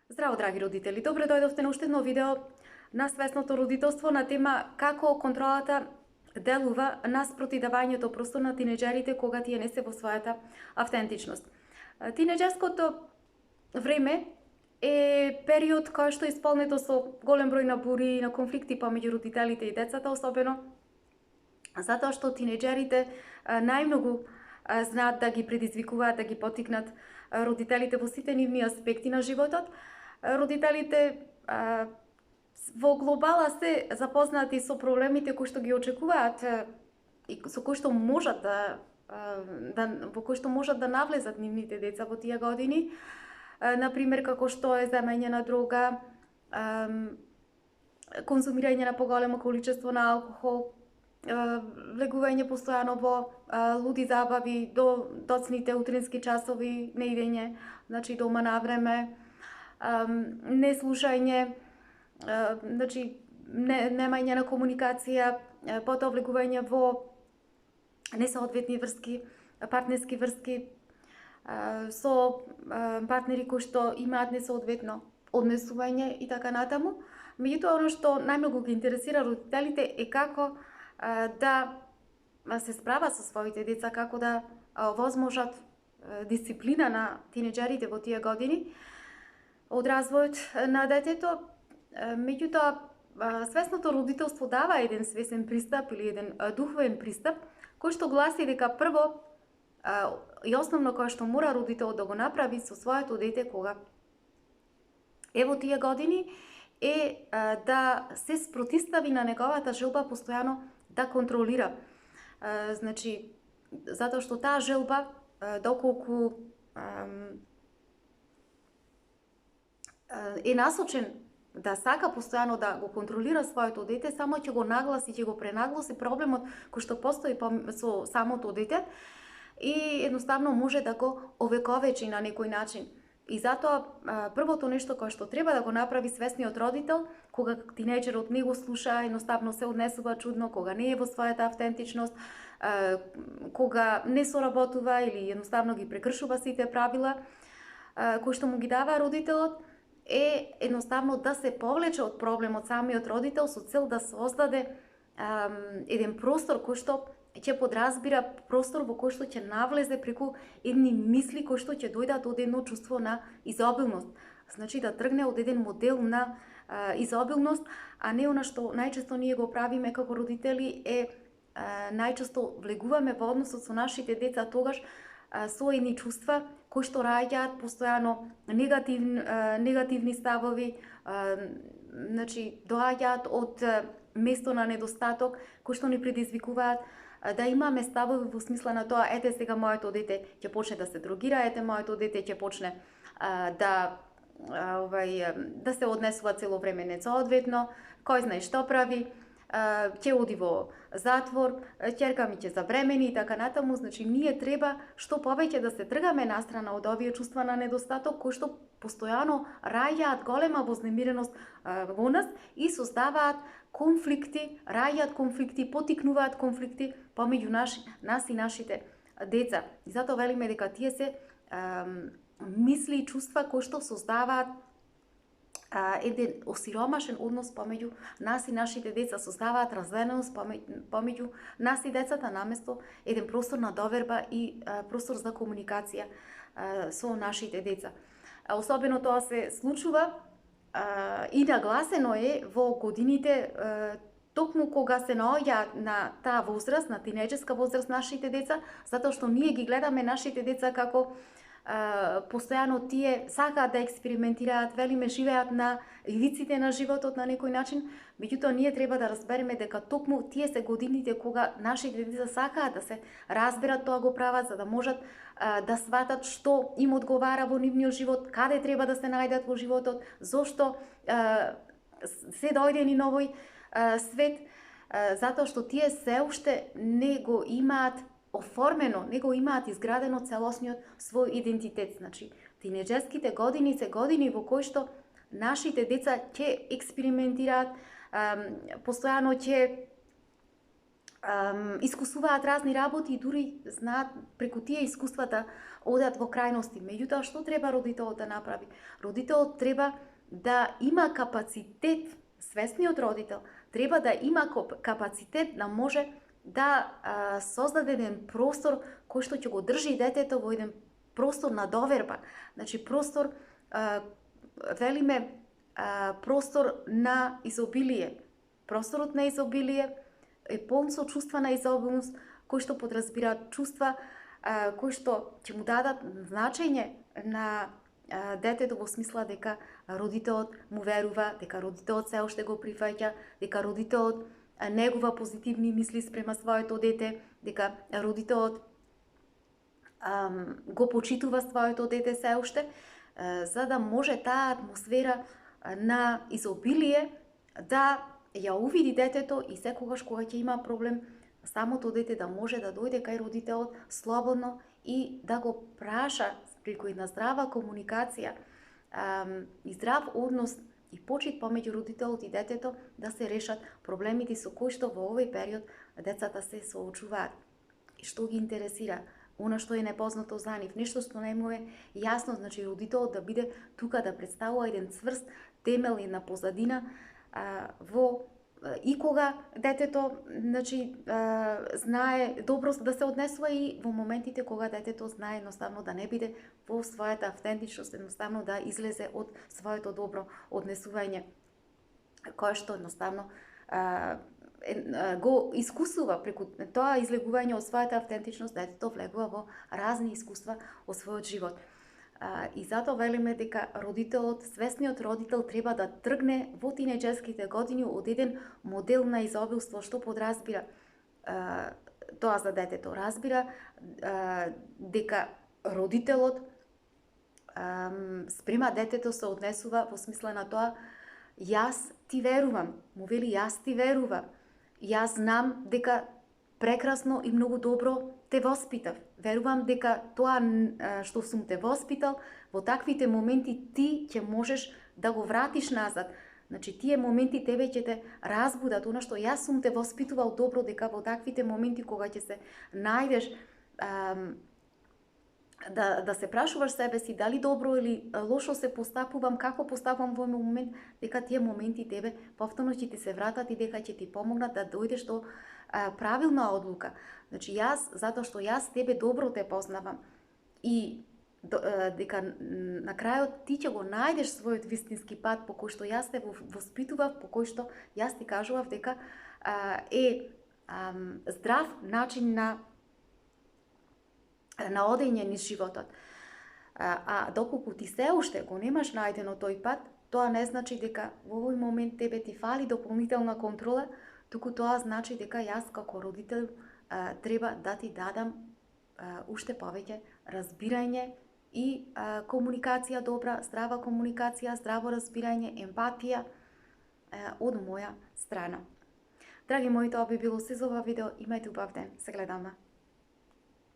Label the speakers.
Speaker 1: Здраво, драги родители! Добре дојдовте на уште едно видео на свесното родителство на тема како контролата делува наспроти давањето простор на тинеџерите кога тие не се во својата автентичност. Тинеџерското време е период кој што е исполнето со голем број на бури и на конфликти помеѓу родителите и децата, особено затоа што тинеџерите најмногу знаат да ги предизвикуваат, да ги поттикнат родителите во сите нивни аспекти на животот. Родителите во глобала се запознати со проблемите кои што ги очекуваат и со кои што можат во кои што можат да навлезат нивните деца во тие години. Например, како што е земење на дрога, конзумирање на поголемо количество на алкохол, влегување постојано во луди забави до доцните утрински часови, не идење, значи дома на време, неслушање, значи немање на комуникација, потоа влегување во несоодветни врски, партнерски врски со партнери кои што имаат несоодветно однесување и така натаму. Меѓутоа, оно што најмногу ги интересира родителите е како да се справа со своите деца, како да возможат дисциплина на тинеџерите во тие години од развојот на детето. Меѓутоа, свесното родителство дава еден свесен пристап или еден духовен пристап, кој што гласи дека прво и основно кое што мора родителот да го направи со своето дете кога е во тие години е да се спротистави на неговата желба постојано да контролира. Значи, затоа што таа желба, доколку е насочен да сака постојано да го контролира своето дете, само ќе го нагласи, ќе го пренагласи проблемот кој што постои со самото дете и едноставно може да го овековечи на некој начин. И затоа првото нешто кое што треба да го направи свесниот родител, кога тинеџерот не го слуша, едноставно се однесува чудно, кога не е во својата автентичност, кога не соработува или едноставно ги прекршува сите правила кои што му ги дава родителот, е едноставно да се повлече од проблемот самиот родител со цел да создаде еден простор кој што ќе подразбира, простор во кој што ќе навлезе преку едни мисли кои што ќе дојдат од едно чувство на изобилност. Значи да тргне од еден модел на изобилност, а не она што најчесто ние го правиме како родители е најчесто влегуваме во односот со нашите деца тогаш со едни чувства кои што раѓаат постојано негативни ставови, значи доаѓаат од место на недостаток кои што ни предизвикуваат да имаме ставови во смисла на тоа, ете сега моето дете ќе почне да се дрогира, ете моето дете ќе почне да се однесува цело време несоодветно, кој знае што прави, ќе оди во затвор, ќерка ми ќе забремени и така натаму. Значи, ние треба што повеќе да се тргаме настрана од овие чувства на недостаток кои што постојано раѓаат голема вознемиреност во нас и создаваат конфликти, раѓаат конфликти, потикнуваат конфликти помеѓу нас и нашите деца. И затоа велиме дека тие се мисли и чувства кои што создаваат еден осиромашен однос помеѓу нас и нашите деца, создаваат раздвоеност помеѓу нас и децата, наместо еден простор на доверба и простор за комуникација со нашите деца. Особено тоа се случува и нагласено е во годините токму кога се наоѓаат на таа возраст, на тинеџерска возраст нашите деца, затоа што ние ги гледаме нашите деца како постојано тие сакаат да експериментираат, велиме живеат на ивиците на животот на некој начин, меѓутоа ние треба да разбереме дека токму тие се годините кога нашите деца сакаат да се разберат, тоа го прават за да можат да сватат што им одговара во нивниот живот, каде треба да се најдат во животот, зошто се дојдени на овој свет, затоа што тие се уште не го имаат оформено, не го имаат изградено целосниот свој идентитет. Значи, тинеџерските години се години во кои што нашите деца ќе експериментираат, постојано ќе искусуваат разни работи и дури знаат преку тие искуства да одат во крајности. Меѓутоа, што треба родителот да направи? Родителот треба да има капацитет, свесниот родител, треба да има капацитет да може да создаде еден простор кој што ќе го држи детето во еден простор на доверба. Значи, простор, велиме, простор на изобилие. Просторот на изобилие е полн со чувства на изобилност, кои што подразбираат чувства, кои што ќе му дадат значење на детето во смисла дека родителот му верува, дека родителот се уште го прифаќа, дека родителот негува позитивни мисли спрема своето дете, дека родителот го почитува своето дете се уште, за да може таа атмосфера на изобилие да ја увиди детето и секогаш кога ќе има проблем, самото дете да може да дојде кај родителот слободно и да го праша преку една здрава комуникација и здрав однос и почит помеѓу родителот и детето да се решат проблемите со кои што во овој период децата се соочуваат. И што ги интересира? Она што е непознато за нив, нешто што не му е јасно, значи родителот да биде тука да представува еден цврст темел, една позадина, во и кога детето, значи, знае добро да се однесува и во моментите кога детето знае едноставно да не биде во својата автентичност, едноставно да излезе од своето добро однесување, кое што едноставно го искусува преку тоа излегување од својата автентичност, детето влегува во разни искуства од својот живот. И затоа велиме дека родителот, свесниот родител треба да тргне во тинеџерските години од еден модел на изобилство, што подразбира тоа за детето. Разбира дека родителот спрема детето се однесува во смисла на тоа: јас ти верувам, му вели јас ти верувам, јас знам дека прекрасно и многу добро те воспитав. Верувам дека тоа што сум те воспитал, во таквите моменти ти ќе можеш да го вратиш назад. Значи, тие моменти тебе ќе те разбудат, она што јас сум те воспитувал добро, дека во таквите моменти кога ќе се најдеш да се прашуваш себе си дали добро или лошо се постапувам, како постапувам во момент, дека тие моменти тебе повторно ќе ти се вратат и дека ќе ти помогнат да дојдеш до правилна одлука. Значи, јас, затоа што јас тебе добро те познавам и дека на крајот ти ќе го најдеш својот вистински пат по кој што јас те воспитував, по кој што јас ти кажував дека е здрав начин на одење низ животот. А доколку ти се уште го немаш најдено тој пат, тоа не значи дека во овој момент тебе ти фали дополнителна контрола, туку тоа значи дека јас како родител треба да ти дадам уште повеќе разбирање и комуникација добра, здрава комуникација, здраво разбирање, емпатија од моја страна. Драги мои, тоа би било се за ова видео. Имајте убав ден. Се гледаме.